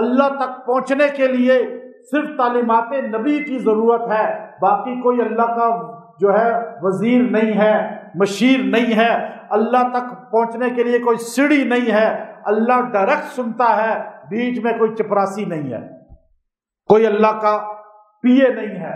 اللہ تک پہنچنے کے لیے صرف تعلیمات نبی کی ضرورت ہے، باقی کوئی اللہ کا جو ہے وزیر نہیں ہے، مشیر نہیں ہے، اللہ تک پہنچنے کے لیے کوئی سیڑھی نہیں ہے، اللہ ڈائریکٹ سنتا ہے، بیچ میں کوئی چپراسی نہیں ہے، کوئی اللہ کا پی اے نہیں ہے،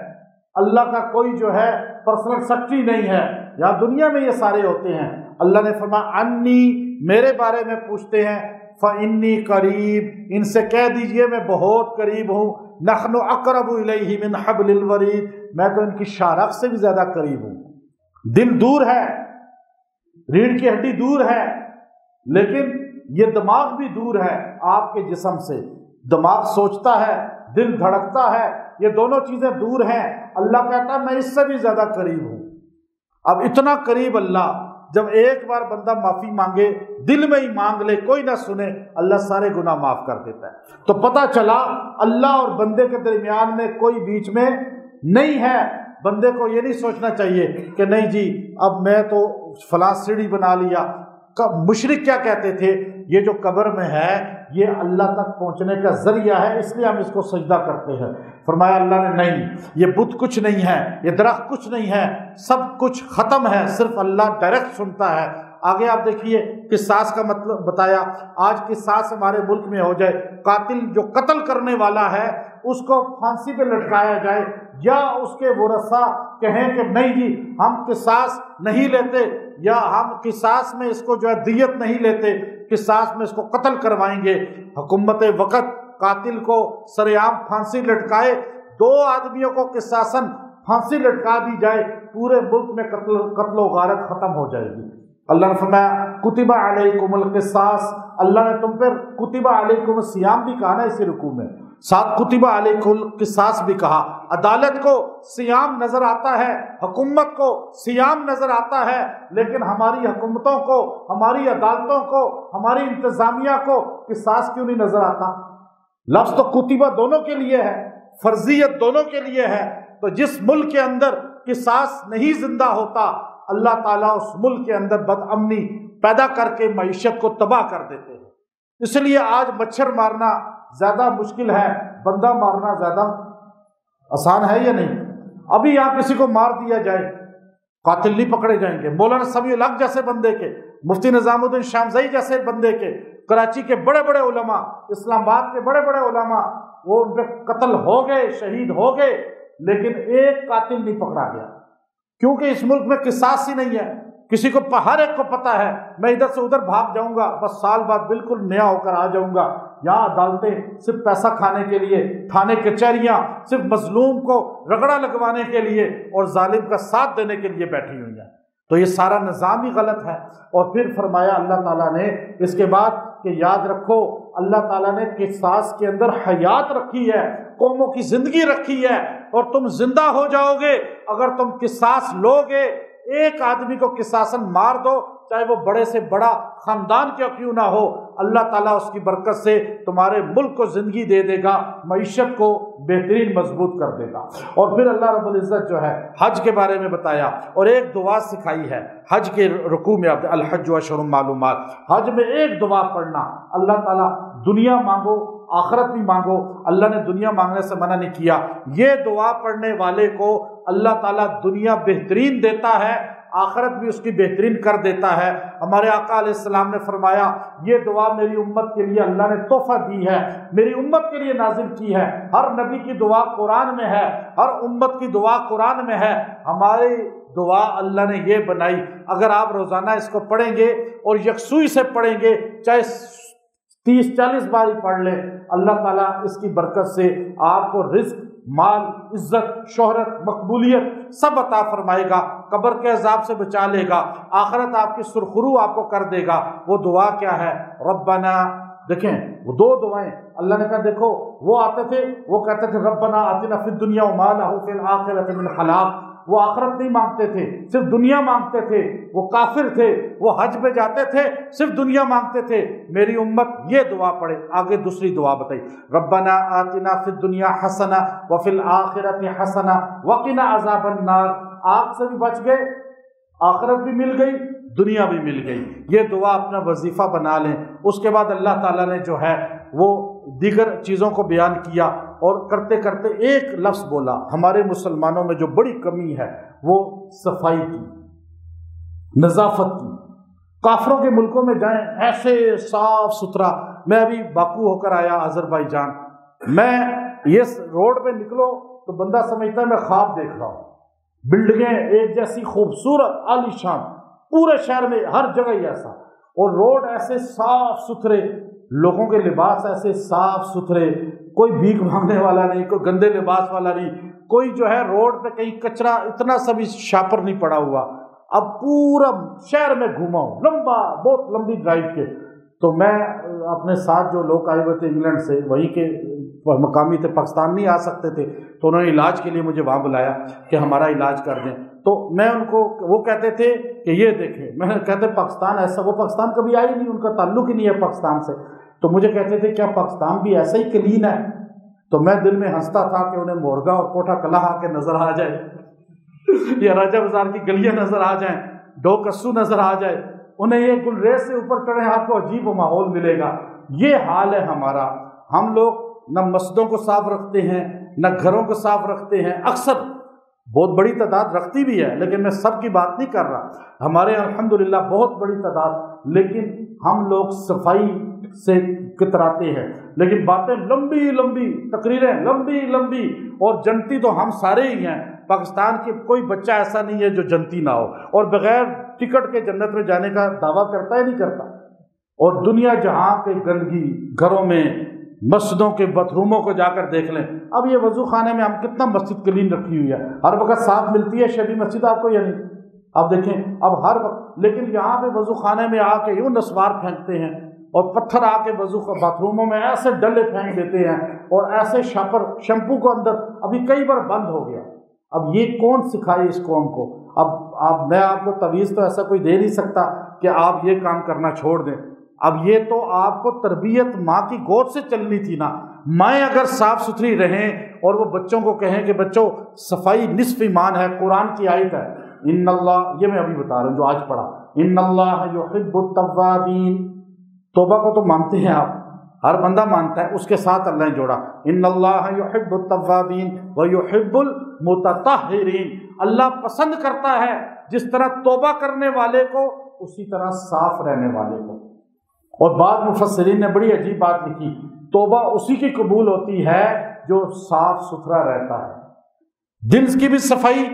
اللہ کا کوئی جو ہے پرسنل سیکرٹری نہیں ہے۔ یہاں دنیا میں یہ سارے ہوتے ہیں۔ اللہ نے فرمایا انی، میرے بارے میں پوچھتے ہیں، فإنی قریب، ان سے کہہ دیجئے میں بہت قریب ہوں، نحن اقرب الیہ من حبل الورید، میں تو ان کی شارخ سے بھی زیادہ قریب ہوں۔ دل دور ہے، ریڑھ کی ہڈی دور ہے، لیکن یہ دماغ بھی دور ہے آپ کے جسم سے۔ دماغ سوچتا ہے، دل دھڑکتا ہے، یہ دونوں چیزیں دور ہیں۔ اللہ کہتا ہے میں اس سے بھی زیادہ قریب ہوں۔ اب اتنا قریب اللہ، جب ایک بار بندہ معافی مانگے، دل میں ہی مانگ لے، کوئی نہ سنے، اللہ سارے گناہ معاف کر دیتا ہے۔ تو پتہ چلا اللہ اور بندے کے درمیان میں کوئی بیچ میں نہیں ہے۔ بندے کو یہ نہیں سوچنا چاہیے کہ نہیں جی اب میں تو فلاں سیڑھی بنا لیا۔ مشرک کیا کہتے تھے؟ یہ جو قبر میں ہے یہ اللہ تک پہنچنے کا ذریعہ ہے، اس لیے ہم اس کو سجدہ کرتے ہیں۔ فرمایا اللہ نے نہیں، یہ بت کچھ نہیں ہے، یہ درخت کچھ نہیں ہے، سب کچھ ختم ہے، صرف اللہ ڈائریکٹ سنتا ہے۔ آگے آپ دیکھیے قصاص کا مطلب بتایا۔ آج قصاص ہمارے ملک میں ہو جائے، قاتل جو قتل کرنے والا ہے اس کو پھانسی پہ لٹکایا جائے، یا اس کے ورثاء کہیں کہ نہیں جی ہم قصاص نہیں لیتے، یا ہم قصاص میں اس کو جو ہے دیت نہیں لیتے، قصاص میں اس کو قتل کروائیں گے۔ حکومت وقت قاتل کو سر عام پھانسی لٹکائے، 2 آدمیوں کو قصاصاً پھانسی لٹکا دی جائے، پورے ملک میں قتل و غارت ختم ہو جائے گی۔ اللہ نے فرمایا کتب علیکم القصاص، اللہ نے تم پر کتب علیکم الصیام بھی کہا نا اسی رکوع میں، ساتھ کتب علیکم القصاص بھی کہا۔ عدالت کو صیام نظر آتا ہے، حکومت کو صیام نظر آتا ہے، لیکن ہماری حکومتوں کو، ہماری عدالتوں کو، ہماری انتظامیہ کو قصاص کیوں نہیں نظر آتا؟ لفظ تو کتبہ دونوں کے لیے ہے، فرضیت دونوں کے لیے ہے۔ تو جس ملک کے اندر قصاص نہیں زندہ ہوتا، اللہ تعالیٰ اس ملک کے اندر بد امنی پیدا کر کے معیشت کو تباہ کر دیتے ہیں۔ اس لیے آج مچھر مارنا زیادہ مشکل ہے، بندہ مارنا زیادہ آسان ہے یا نہیں؟ ابھی یہاں کسی کو مار دیا جائے، قاتل نہیں پکڑے جائیں گے۔ مولانا سمیع الحق جیسے بندے کے، مفتی نظام الدین شامزئی جیسے بندے کے، کراچی کے بڑے بڑے علماء، اسلام آباد کے بڑے بڑے علماء، وہ ان پہ قتل ہو گئے، شہید ہو گئے، لیکن ایک قاتل نہیں پکڑا گیا، کیونکہ اس ملک میں قصاص ہی نہیں ہے۔ کسی کو ہر ایک کو پتہ ہے میں ادھر سے ادھر بھاگ جاؤں گا، بس سال بعد بالکل نیا ہو کر آ جاؤں گا۔ یہاں عدالتیں صرف پیسہ کھانے کے لیے، تھانے کچہریاں صرف مظلوم کو رگڑا لگوانے کے لیے اور ظالم کا ساتھ دینے کے لیے بیٹھی ہوئی ہیں۔ تو یہ سارا نظام ہی غلط ہے۔ اور پھر فرمایا اللہ تعالیٰ نے اس کے بعد کہ یاد رکھو اللہ تعالیٰ نے قصاص کے اندر حیات رکھی ہے، قوموں کی زندگی رکھی ہے، اور تم زندہ ہو جاؤ گے اگر تم قصاص لو گے۔ ایک آدمی کو قصاصاً مار دو، چاہے وہ بڑے سے بڑا خاندان کیوں نہ ہو، اللہ تعالیٰ اس کی برکت سے تمہارے ملک کو زندگی دے دے گا، معیشت کو بہترین مضبوط کر دے گا۔ اور پھر اللہ رب العزت جو ہے حج کے بارے میں بتایا، اور ایک دعا سکھائی ہے حج کے رکوع میں، الحج اشہر معلومات، حج میں ایک دعا پڑھنا۔ اللہ تعالیٰ دنیا مانگو، آخرت بھی مانگو، اللہ نے دنیا مانگنے سے منع نہیں کیا۔ یہ دعا پڑھنے والے کو اللہ تعالیٰ دنیا بہترین دیتا ہے، آخرت بھی اس کی بہترین کر دیتا ہے۔ ہمارے آقا علیہ السلام نے فرمایا یہ دعا میری امت کے لیے اللہ نے تحفہ دی ہے، میری امت کے لیے نازل کی ہے۔ ہر نبی کی دعا قرآن میں ہے، ہر امت کی دعا قرآن میں ہے، ہماری دعا اللہ نے یہ بنائی۔ اگر آپ روزانہ اس کو پڑھیں گے اور یکسوئی سے پڑھیں گے، چاہے 30-40 بار ہی پڑھ لیں، اللہ تعالیٰ اس کی برکت سے آپ کو رزق، مال، عزت، شہرت، مقبولیت سب عطا فرمائے گا، قبر کے عذاب سے بچا لے گا، آخرت آپ کی سرخرو آپ کو کر دے گا۔ وہ دعا کیا ہے؟ ربنا، دیکھیں وہ 2 دعائیں اللہ نے کہا، دیکھو وہ آتے تھے، وہ کہتے تھے ربنا آتنا فی الدنیا وما لہ فی الآخرۃ من خلاق۔ وہ آخرت نہیں مانگتے تھے، صرف دنیا مانگتے تھے، وہ کافر تھے، وہ حج پہ جاتے تھے، صرف دنیا مانگتے تھے۔ میری امت یہ دعا پڑھے۔ آگے دوسری دعا بتائی، ربنا آتنا فی الدنیا حسنہ وفی الآخرۃ حسنہ وقنا عذاب النار۔ آگ سے بھی بچ گئے، آخرت بھی مل گئی، دنیا بھی مل گئی۔ یہ دعا اپنا وظیفہ بنا لیں۔ اس کے بعد اللہ تعالیٰ نے جو ہے وہ دیگر چیزوں کو بیان کیا، اور کرتے کرتے ایک لفظ بولا۔ ہمارے مسلمانوں میں جو بڑی کمی ہے وہ صفائی کی، نظافت کی۔ کافروں کے ملکوں میں جائیں، ایسے صاف ستھرا۔ میں ابھی باکو ہو کر آیا، آذربائیجان، میں یہ روڈ پہ نکلو تو بندہ سمجھتا ہے میں خواب دیکھ رہا ہوں۔ بلڈنگیں ایک جیسی خوبصورت عالی شان، پورے شہر میں ہر جگہ ہی ایسا، اور روڈ ایسے صاف ستھرے، لوگوں کے لباس ایسے صاف ستھرے، کوئی بھیک مانگنے والا نہیں، کوئی گندے لباس والا نہیں، کوئی جو ہے روڈ پہ کہیں کچرا اتنا سا بھی شاپر نہیں پڑا ہوا۔ اب پورا شہر میں گھوما ہوں، لمبا، بہت لمبی ڈرائیو کے، تو میں اپنے ساتھ جو لوگ آئے ہوئے تھے انگلینڈ سے، وہیں کے مقامی تھے، پاکستان نہیں آ سکتے تھے، تو انہوں نے علاج کے لیے مجھے وہاں بلایا کہ ہمارا علاج کر دیں۔ تو میں ان کو، وہ کہتے تھے کہ یہ دیکھیں، میں نے کہتے پاکستان ایسا، وہ پاکستان کبھی آئی نہیں، ان کا تعلق ہی نہیں ہے پاکستان سے، تو مجھے کہتے تھے کیا پاکستان بھی ایسا ہی کلین ہے؟ تو میں دل میں ہنستا تھا کہ انہیں مورگا اور کوٹھا کلاہ آ کے نظر آ جائے، یا راجہ بازار کی گلیاں نظر آ جائیں، ڈو کسو نظر آ جائے، انہیں یہ گلریز سے اوپر چڑھے، آپ کو عجیب و ماحول ملے گا۔ یہ حال ہے ہمارا۔ ہم لوگ نہ مسجدوں کو صاف رکھتے ہیں، نہ گھروں کو صاف رکھتے ہیں، اکثر بہت بڑی تعداد رکھتی بھی ہے، لیکن میں سب کی بات نہیں کر رہا، ہمارے الحمدللہ بہت بڑی تعداد، لیکن ہم لوگ صفائی سے کتراتے ہیں، لیکن باتیں لمبی لمبی، تقریریں لمبی لمبی، اور جنتی تو ہم سارے ہی ہیں۔ پاکستان کے کوئی بچہ ایسا نہیں ہے جو جنتی نہ ہو، اور بغیر ٹکٹ کے جنت میں جانے کا دعویٰ کرتا ہی نہیں کرتا۔ اور دنیا جہاں پہ گندگی، گھروں میں، مسجدوں کے باتھ روموں کو جا کر دیکھ لیں۔ اب یہ وضو خانے میں ہم کتنا مسجد کلین رکھی ہوئی ہے، ہر وقت صاف ملتی ہے شبی مسجد آپ کو یا نہیں؟ اب دیکھیں اب ہر وقت، لیکن یہاں پہ وضو خانے میں آ کے یوں نسوار پھینکتے ہیں، اور پتھر آ کے وضو باتھ روموں میں ایسے ڈلے پھینک دیتے ہیں، اور ایسے شاپر شیمپو کو اندر، ابھی کئی بار بند ہو گیا۔ اب یہ کون سکھائے اس قوم کو؟ اب میں آپ کو تویز تو ایسا کوئی دے نہیں سکتا کہ آپ یہ کام کرنا چھوڑ دیں۔ اب یہ تو آپ کو تربیت ماں کی گود سے چلنی تھی نا۔ مائیں اگر صاف ستھری رہیں اور وہ بچوں کو کہیں کہ بچوں صفائی نصف ایمان ہے، قرآن کی آیت ہے، ان اللہ، یہ میں ابھی بتا رہا ہوں جو آج پڑھا، ان اللہ یحب التوابین، توبہ کو تو مانتے ہیں آپ، ہر بندہ مانتا ہے، اس کے ساتھ اللہ نے جوڑا، ان اللہ یحب التوابین ویحب المتطہرین، اللہ پسند کرتا ہے جس طرح توبہ کرنے والے کو اسی طرح صاف رہنے والے کو۔ اور بعض مفسرین نے بڑی عجیب بات لکھی، توبہ اسی کی قبول ہوتی ہے جو صاف ستھرا رہتا ہے، دل کی بھی صفائی،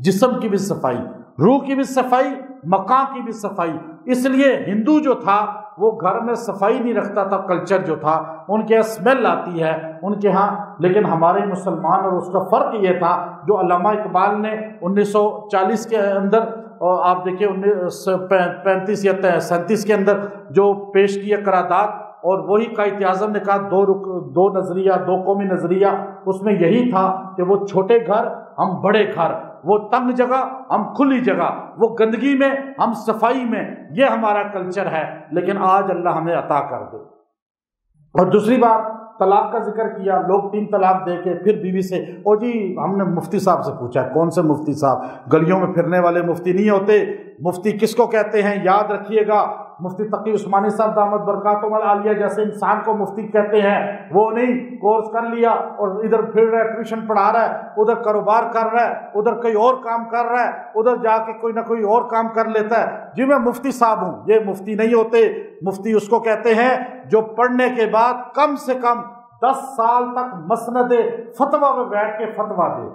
جسم کی بھی صفائی، روح کی بھی صفائی، مکان کی بھی صفائی۔ اس لیے ہندو جو تھا وہ گھر میں صفائی نہیں رکھتا تھا، کلچر جو تھا ان کے یہاں اسمیل آتی ہے ان کے ہاں، لیکن ہمارے مسلمان، اور اس کا فرق یہ تھا جو علامہ اقبال نے 1940 کے اندر، اور آپ دیکھیں 1935 یا 37 کے اندر جو پیش کیا قرارداد، اور وہی قائد اعظم نے کہا دو نظریہ، دو قومی نظریہ، اس میں یہی تھا کہ وہ چھوٹے گھر ہم بڑے گھر، وہ تنگ جگہ ہم کھلی جگہ، وہ گندگی میں ہم صفائی میں، یہ ہمارا کلچر ہے، لیکن آج اللہ ہمیں عطا کر دے۔ اور دوسری بات، طلاق کا ذکر کیا، لوگ 3 طلاق دے کے پھر بیوی سے، اور جی ہم نے مفتی صاحب سے پوچھا، کون سے مفتی صاحب؟ گلیوں میں پھرنے والے مفتی نہیں ہوتے۔ مفتی کس کو کہتے ہیں؟ یاد رکھیے گا، مفتی تقی عثمانی صاحب دامت برکاتہم العالیہ جیسے انسان کو مفتی کہتے ہیں، وہ نہیں کورس کر لیا اور ادھر پھر رہا ہے، ٹیوشن پڑھا رہا ہے، ادھر کاروبار کر رہا ہے، ادھر کوئی اور کام کر رہا ہے، ادھر جا کے کوئی نہ کوئی اور کام کر لیتا ہے، جی میں مفتی صاحب ہوں۔ یہ مفتی نہیں ہوتے۔ مفتی اس کو کہتے ہیں جو پڑھنے کے بعد کم سے کم 10 سال تک مسند فتویٰ میں بیٹھ کے فتویٰ دے،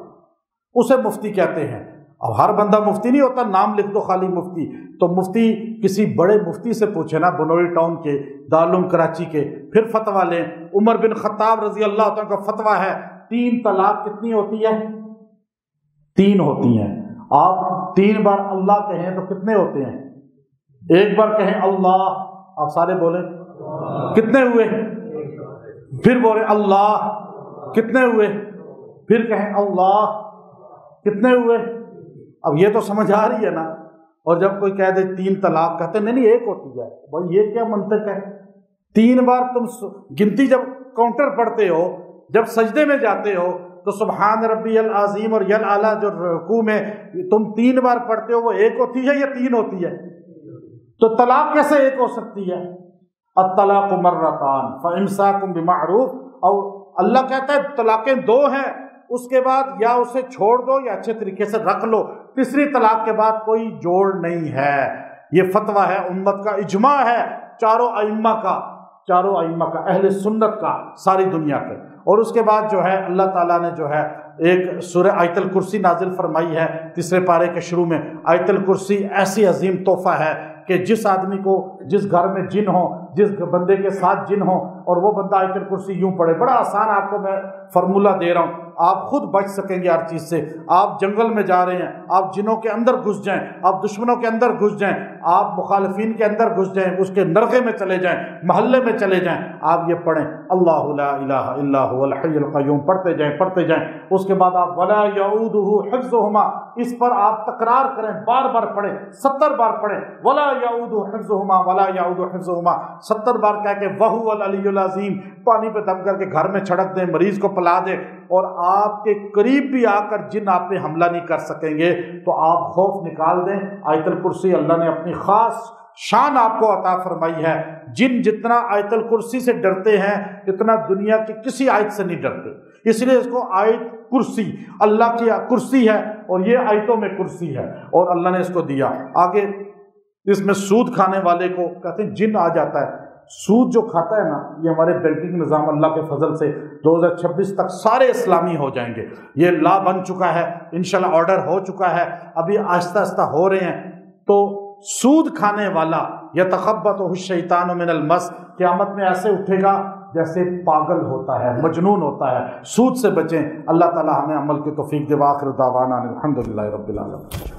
اسے مفتی کہتے ہیں۔ اب ہر بندہ مفتی نہیں ہوتا، نام لکھ دو خالی مفتی۔ تو مفتی کسی بڑے مفتی سے پوچھے نا، بنوری ٹاؤن کے، دارالعلوم کراچی کے، پھر فتویٰ لیں۔ عمر بن خطاب رضی اللہ عنہ کا فتویٰ ہے 3 طلاق کتنی ہوتی ہے؟ 3 ہوتی ہیں۔ آپ 3 بار اللہ کہیں تو کتنے ہوتے ہیں؟ 1 بار کہیں اللہ، آپ سارے بولیں کتنے ہوئے؟ پھر بولے اللہ، کتنے ہوئے؟ پھر کہیں اللہ، کتنے ہوئے؟ اب یہ تو سمجھ آ رہی ہے نا۔ اور جب کوئی کہہ دے 3 طلاق، کہتے ہیں نہیں 1 ہوتی ہے۔ بھائی یہ کیا منطق ہے؟ 3 بار تم گنتی، جب کاؤنٹر پڑھتے ہو، جب سجدے میں جاتے ہو تو سبحان ربی العظیم اور یل اعلیٰ جو رکوع میں تم 3 بار پڑھتے ہو، وہ 1 ہوتی ہے یا 3 ہوتی ہے؟ تو طلاق کیسے ایک ہو سکتی ہے؟ الطلاق مرتان فامساک بمعروف، اور اللہ کہتا ہے طلاقیں دو ہیں، اس کے بعد یا اسے چھوڑ دو یا اچھے طریقے سے رکھ لو، تیسری طلاق کے بعد کوئی جوڑ نہیں ہے۔ یہ فتویٰ ہے، امت کا اجماع ہے، چاروں ائمہ کا اہل سنت کا، ساری دنیا کے۔ اور اس کے بعد جو ہے اللہ تعالیٰ نے جو ہے ایک سورہ آیت الکرسی نازل فرمائی ہے، تیسرے پارے کے شروع میں۔ آیت الکرسی ایسی عظیم تحفہ ہے کہ جس آدمی کو، جس گھر میں جن ہو، جس بندے کے ساتھ جن ہو، اور وہ بندہ آیت الکرسی یوں پڑھے، بڑا آسان آپ کو میں فرمولہ دے رہا ہوں، آپ خود بچ سکیں گے ہر چیز سے۔ آپ جنگل میں جا رہے ہیں، آپ جنوں کے اندر گھس جائیں، آپ دشمنوں کے اندر گھس جائیں، آپ مخالفین کے اندر گھس جائیں، اس کے نرغے میں چلے جائیں، محلے میں چلے جائیں، آپ یہ پڑھیں اللہ لا الہ الا هو الحی القیوم، پڑھتے جائیں۔ اس کے بعد آپ ولا یعودہ حفظہما، اس پر آپ تکرار کریں، بار بار پڑھیں، 70 بار پڑھیں، ولا یعودہ حفظہما ولا یعودہ حفظہما، 70 بار کہہ کے وہو العلی العظیم، پانی پہ دم کر کے گھر میں چھڑک دیں، مریض کو پلا دیں، اور آپ کے قریب بھی آ کر جن آپ پہ حملہ نہیں کر سکیں گے، تو آپ خوف نکال دیں۔ آیت الکرسی اللہ نے اپنی خاص شان آپ کو عطا فرمائی ہے، جن جتنا آیت الکرسی سے ڈرتے ہیں اتنا دنیا کی کسی آیت سے نہیں ڈرتے، اس لیے اس کو آیت کرسی، اللہ کی کرسی ہے، اور یہ آیتوں میں کرسی ہے، اور اللہ نے اس کو دیا۔ آگے اس میں سود کھانے والے کو کہتے ہیں جن آ جاتا ہے، سود جو کھاتا ہے نا، یہ ہمارے بینکنگ نظام اللہ کے فضل سے 2026 تک سارے اسلامی ہو جائیں گے، یہ لا بن چکا ہے، انشاءاللہ آرڈر ہو چکا ہے، ابھی آہستہ آہستہ ہو رہے ہیں۔ تو سود کھانے والا یتخبطہ الشیطان من المس، قیامت میں ایسے اٹھے گا جیسے پاگل ہوتا ہے، مجنون ہوتا ہے۔ سود سے بچیں، اللہ تعالی ہمیں عمل کی توفیق دے۔ وآخر دعوانا الحمدللہ رب العالمین۔